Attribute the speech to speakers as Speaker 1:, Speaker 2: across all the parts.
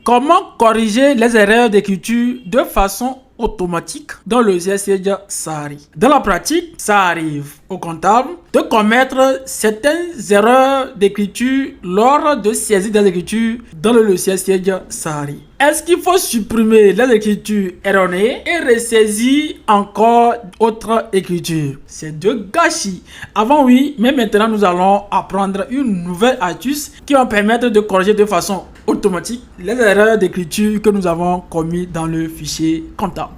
Speaker 1: Comment corriger les erreurs d'écriture de façon automatique dans le CSCJ Sahari? Dans la pratique, ça arrive au comptable de commettre certaines erreurs d'écriture lors de saisie des écritures dans le logiciel CSCJ Sahari. Est-ce qu'il faut supprimer les écritures erronées et ressaisir encore autre écriture? C'est de gâchis. Avant oui, mais maintenant nous allons apprendre une nouvelle astuce qui va permettre de corriger de façon automatique les erreurs d'écriture que nous avons commises dans le fichier comptable.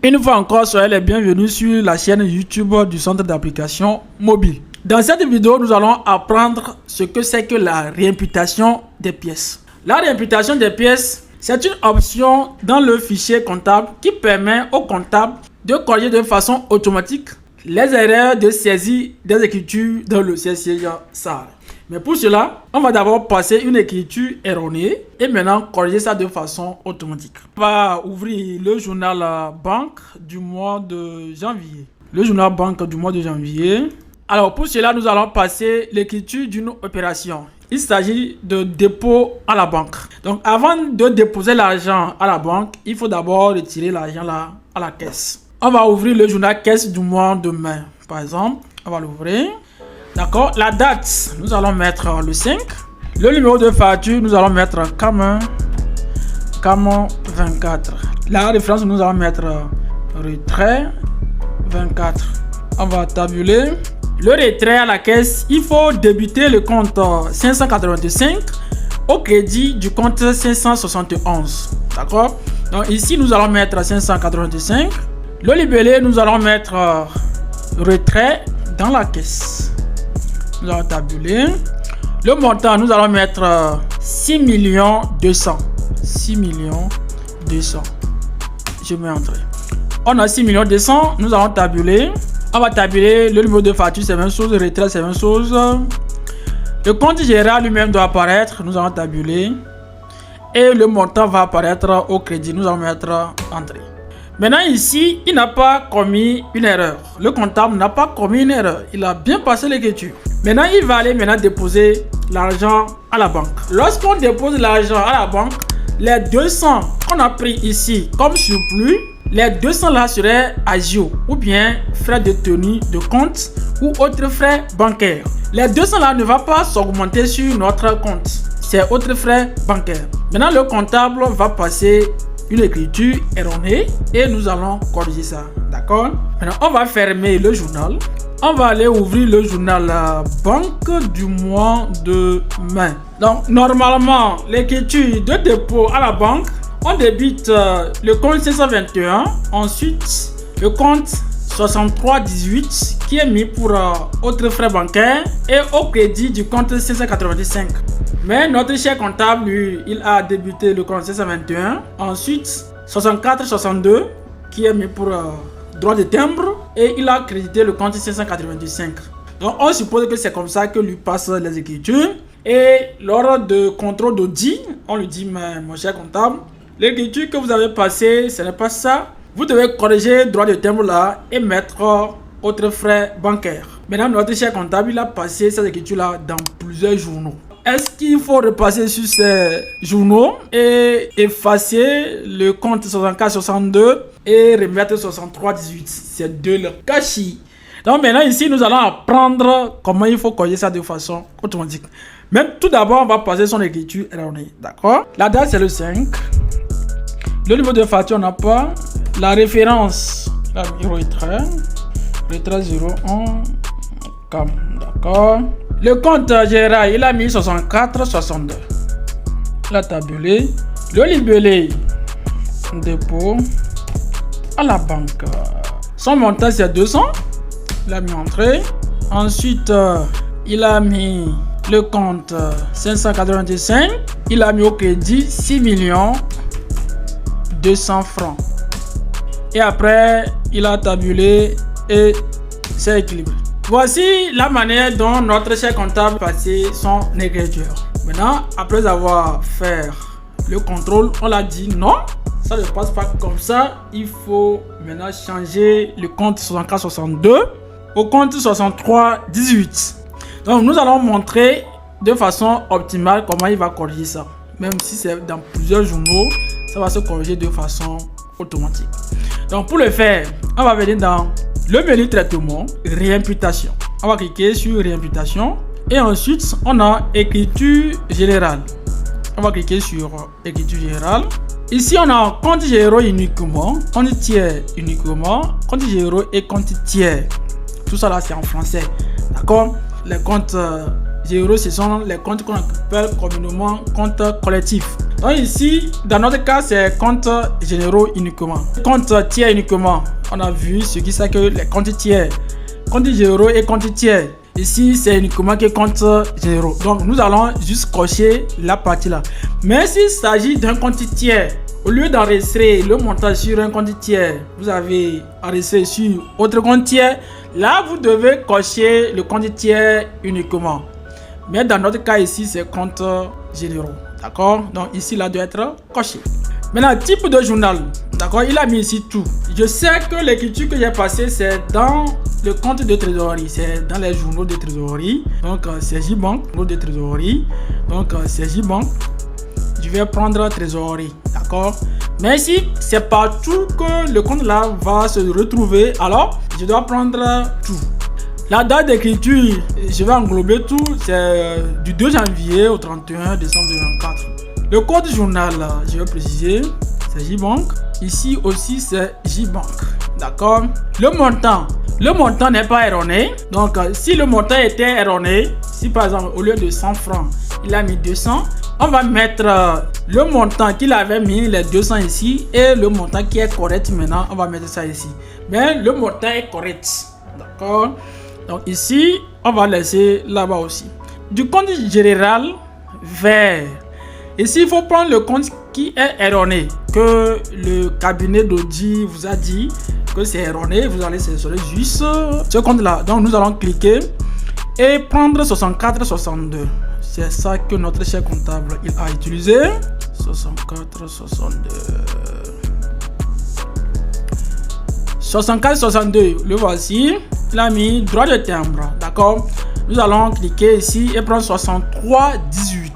Speaker 1: Une fois encore, soyez les bienvenus sur la chaîne YouTube du centre d'application mobile. Dans cette vidéo, nous allons apprendre ce que c'est que la réimputation des pièces. La réimputation des pièces, c'est une option dans le fichier comptable qui permet au comptable de corriger de façon automatique les erreurs de saisie des écritures dans le CSCJ Sahari. Mais pour cela, on va d'abord passer une écriture erronée et maintenant corriger ça de façon automatique. On va ouvrir le journal banque du mois de janvier. Le journal banque du mois de janvier. Alors pour cela, nous allons passer l'écriture d'une opération. Il s'agit de dépôt à la banque. Donc avant de déposer l'argent à la banque, il faut d'abord retirer l'argent là à la caisse. On va ouvrir le journal caisse du mois de mai. Par exemple, on va l'ouvrir. D'accord, la date, nous allons mettre le 5. Le numéro de facture, nous allons mettre Camon 24. La référence, nous allons mettre retrait 24. On va tabuler. Le retrait à la caisse, il faut débuter le compte 585 au crédit du compte 571. D'accord, donc ici, nous allons mettre 585. Le libellé, nous allons mettre retrait dans la caisse. Nous allons tabuler. Le montant, nous allons mettre 6 200 000. 6 200 000. Je mets entrée. On a 6 200 000. Nous allons tabuler. On va tabuler. Le numéro de facture, c'est la même chose. Le retrait, c'est la même chose. Le compte général lui-même doit apparaître. Nous allons tabuler. Et le montant va apparaître au crédit. Nous allons mettre entrée. Maintenant ici, il n'a pas commis une erreur. Le comptable n'a pas commis une erreur. Il a bien passé l'écriture. Maintenant, il va aller déposer l'argent à la banque. Lorsqu'on dépose l'argent à la banque, les 200 qu'on a pris ici comme surplus, les 200 là seraient agio ou bien frais de tenue de compte ou autres frais bancaires. Les 200 là ne va pas s'augmenter sur notre compte. C'est autres frais bancaires. Maintenant, le comptable va passer une écriture erronée et nous allons corriger ça. D'accord, maintenant on va fermer le journal. On va aller ouvrir le journal banque du mois de mai. Donc normalement l'écriture de dépôt à la banque, on débite le compte 521, ensuite le compte 6318 qui est mis pour autres frais bancaires et au crédit du compte 585. Mais notre cher comptable, lui, il a débuté le compte 521, ensuite 6462 qui est mis pour droit de timbre et il a crédité le compte 585. Donc on suppose que c'est comme ça que lui passe les écritures et lors de contrôle d'audit, on lui dit mais mon cher comptable, l'écriture que vous avez passée, ce n'est pas ça. Vous devez corriger droit de timbre là et mettre autres frais bancaires. Maintenant notre cher comptable, il a passé cette écriture là dans plusieurs journaux. Est-ce qu'il faut repasser sur ces journaux et effacer le compte 6462 et remettre 6318? C'est de le gâchis. Donc maintenant ici, nous allons apprendre comment il faut corriger ça de façon automatique. Même tout d'abord, on va passer son écriture erronée. D'accord? La date, c'est le 5. Le numéro de facture, on n'a pas. La référence, la retrait 01 CAM. D'accord? Le compte général, il a mis 64,62. La tabulée. Le libellé. Dépôt à la banque. Son montant, c'est 200. Il a mis entrée. Ensuite, il a mis le compte 585. Il a mis au crédit 6 200 francs. Et après, il a tabulé et c'est équilibré. Voici la manière dont notre cher comptable passait son écriture. Maintenant, après avoir fait le contrôle, on l'a dit non, ça ne passe pas comme ça. Il faut maintenant changer le compte 6462 au compte 6318. Donc nous allons montrer de façon optimale comment il va corriger ça. Même si c'est dans plusieurs journaux, ça va se corriger de façon automatique. Donc pour le faire, on va venir dans le menu traitement, réimputation. On va cliquer sur réimputation et ensuite on a écriture générale. On va cliquer sur écriture générale. Ici on a compte généraux uniquement, compte tiers uniquement, compte généraux et compte tiers. Tout ça là c'est en français. D'accord? Les comptes généraux, ce sont les comptes qu'on appelle communément comptes collectifs. Donc ici, dans notre cas, c'est comptes généraux uniquement. Compte tiers uniquement. On a vu ce qui c'est que les comptes tiers. Comptes généraux et comptes tiers. Ici, c'est uniquement que comptes généraux. Donc, nous allons juste cocher la partie là. Mais s'il s'agit d'un compte tiers, au lieu d'enregistrer le montant sur un compte tiers, vous avez enregistré sur autre compte tiers. Là, vous devez cocher le compte tiers uniquement. Mais dans notre cas ici, c'est compte généraux. D'accord? Donc ici, là doit être coché. Maintenant, type de journal. D'accord? Il a mis ici tout. Je sais que l'écriture que j'ai passée, c'est dans le compte de trésorerie. C'est dans les journaux de trésorerie. Donc, c'est JBank, journaux de trésorerie. Donc, c'est JBank. Je vais prendre trésorerie. D'accord? Mais si c'est partout que le compte là va se retrouver, alors je dois prendre tout. La date d'écriture, je vais englober tout, c'est du 2 janvier au 31 décembre 2024. Le code journal, je vais préciser, c'est JBank. Ici aussi, c'est JBank. D'accord? Le montant n'est pas erroné. Donc, si le montant était erroné, si par exemple, au lieu de 100 francs, il a mis 200, on va mettre le montant qu'il avait mis, les 200 ici, et le montant qui est correct maintenant, on va mettre ça ici. Mais le montant est correct. D'accord? Donc ici, on va laisser là-bas aussi. Du compte général vers. Ici, il faut prendre le compte qui est erroné, que le cabinet d'audit vous a dit que c'est erroné. Vous allez sélectionner juste ce compte-là. Donc nous allons cliquer et prendre 6462. C'est ça que notre chef comptable il a utilisé. 6462. 6462, le voici. Il a mis droit de timbre. D'accord? Nous allons cliquer ici et prendre 6318.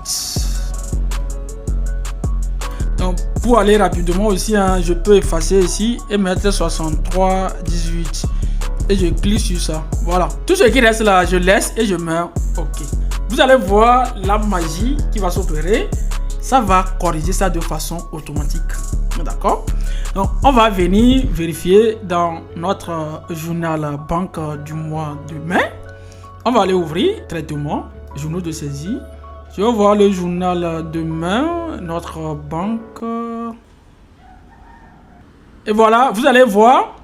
Speaker 1: Donc, pour aller rapidement aussi, je peux effacer ici et mettre 6318. Et je clique sur ça. Voilà. Tout ce qui reste là, je laisse et je mets OK. Vous allez voir la magie qui va s'opérer. Ça va corriger ça de façon automatique. D'accord? Donc, on va venir vérifier dans notre journal banque du mois de mai. On va aller ouvrir traitement, journaux de saisie. Je vais voir le journal de mai, notre banque. Et voilà, vous allez voir,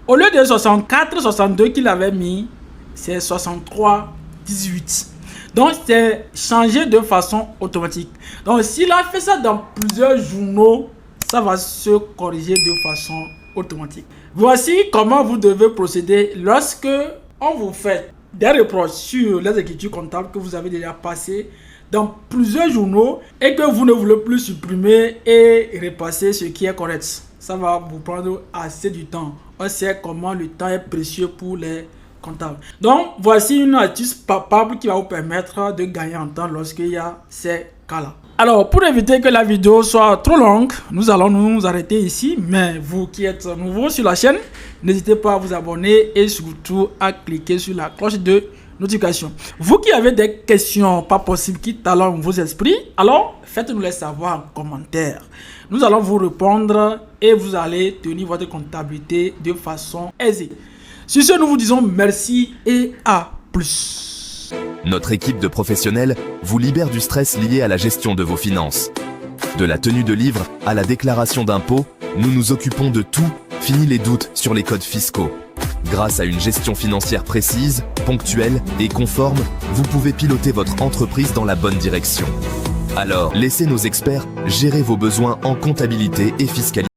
Speaker 1: au lieu de 64,62 qu'il avait mis, c'est 63,18. Donc, c'est changé de façon automatique. Donc, s'il a fait ça dans plusieurs journaux, ça va se corriger de façon automatique. Voici comment vous devez procéder lorsque on vous fait des reproches sur les écritures comptables que vous avez déjà passées dans plusieurs journaux et que vous ne voulez plus supprimer et repasser ce qui est correct. Ça va vous prendre assez du temps. On sait comment le temps est précieux pour les comptables. Donc, voici une astuce palpable qui va vous permettre de gagner en temps lorsqu'il y a ces cas-là. Alors, pour éviter que la vidéo soit trop longue, nous allons nous arrêter ici. Mais vous qui êtes nouveau sur la chaîne, n'hésitez pas à vous abonner et surtout à cliquer sur la cloche de notification. Vous qui avez des questions pas possibles qui talonnent vos esprits, alors faites-nous les savoir en commentaire. Nous allons vous répondre et vous allez tenir votre comptabilité de façon aisée. Sur ce, nous vous disons merci et à plus.
Speaker 2: Notre équipe de professionnels vous libère du stress lié à la gestion de vos finances. De la tenue de livre à la déclaration d'impôts, nous nous occupons de tout, fini les doutes sur les codes fiscaux. Grâce à une gestion financière précise, ponctuelle et conforme, vous pouvez piloter votre entreprise dans la bonne direction. Alors, laissez nos experts gérer vos besoins en comptabilité et fiscalité.